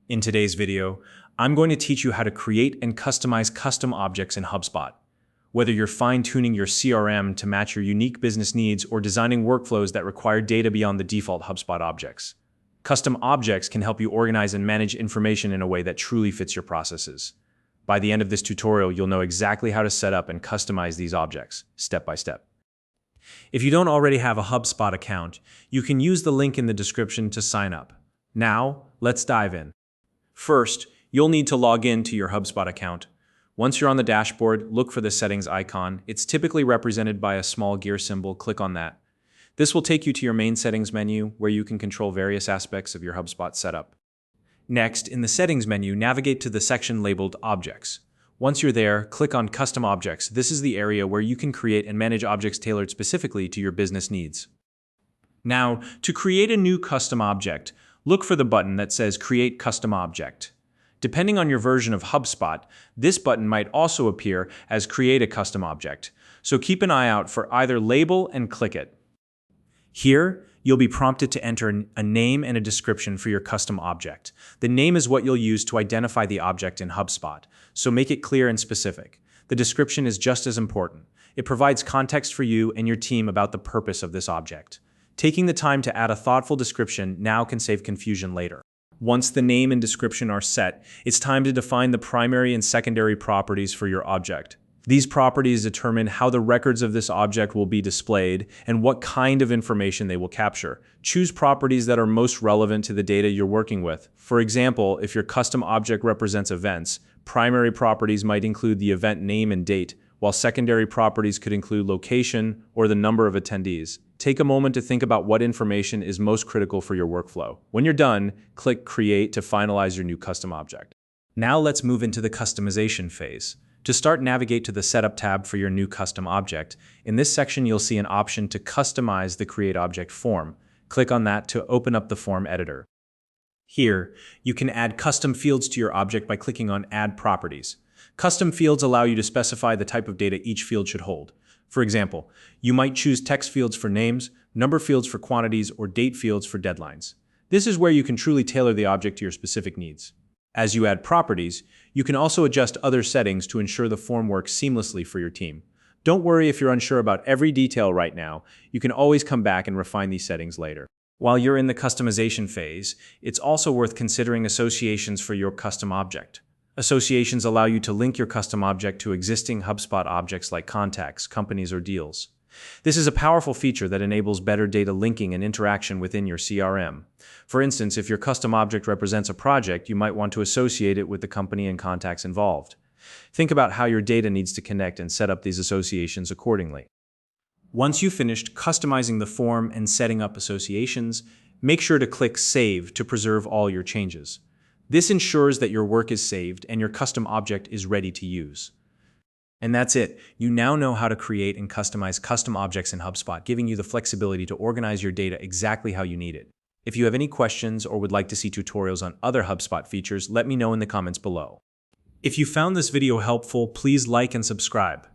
In today's video, I'm going to teach you how to create and customize custom objects in HubSpot. Whether you're fine-tuning your CRM to match your unique business needs or designing workflows that require data beyond the default HubSpot objects, custom objects can help you organize and manage information in a way that truly fits your processes. By the end of this tutorial, you'll know exactly how to set up and customize these objects, step by step. If you don't already have a HubSpot account, you can use the link in the description to sign up. Now, let's dive in. First, you'll need to log in to your HubSpot account. Once you're on the dashboard, look for the settings icon. It's typically represented by a small gear symbol. Click on that. This will take you to your main settings menu, where you can control various aspects of your HubSpot setup. Next, in the settings menu, navigate to the section labeled Objects. Once you're there, click on Custom Objects. This is the area where you can create and manage objects tailored specifically to your business needs. Now, to create a new custom object, look for the button that says Create Custom Object. Depending on your version of HubSpot, this button might also appear as Create a Custom Object, so keep an eye out for either label and click it. Here, you'll be prompted to enter a name and a description for your custom object. The name is what you'll use to identify the object in HubSpot, so make it clear and specific. The description is just as important. It provides context for you and your team about the purpose of this object. Taking the time to add a thoughtful description now can save confusion later. Once the name and description are set, it's time to define the primary and secondary properties for your object. These properties determine how the records of this object will be displayed and what kind of information they will capture. Choose properties that are most relevant to the data you're working with. For example, if your custom object represents events, primary properties might include the event name and date, while secondary properties could include location or the number of attendees. Take a moment to think about what information is most critical for your workflow. When you're done, click Create to finalize your new custom object. Now let's move into the customization phase. To start, navigate to the Setup tab for your new custom object. In this section, you'll see an option to customize the Create Object form. Click on that to open up the form editor. Here, you can add custom fields to your object by clicking on Add Properties. Custom fields allow you to specify the type of data each field should hold. For example, you might choose text fields for names, number fields for quantities, or date fields for deadlines. This is where you can truly tailor the object to your specific needs. As you add properties, you can also adjust other settings to ensure the form works seamlessly for your team. Don't worry if you're unsure about every detail right now. You can always come back and refine these settings later. While you're in the customization phase, it's also worth considering associations for your custom object. Associations allow you to link your custom object to existing HubSpot objects like contacts, companies, or deals. This is a powerful feature that enables better data linking and interaction within your CRM. For instance, if your custom object represents a project, you might want to associate it with the company and contacts involved. Think about how your data needs to connect and set up these associations accordingly. Once you've finished customizing the form and setting up associations, make sure to click Save to preserve all your changes. This ensures that your work is saved and your custom object is ready to use. And that's it. You now know how to create and customize custom objects in HubSpot, giving you the flexibility to organize your data exactly how you need it. If you have any questions or would like to see tutorials on other HubSpot features, let me know in the comments below. If you found this video helpful, please like and subscribe.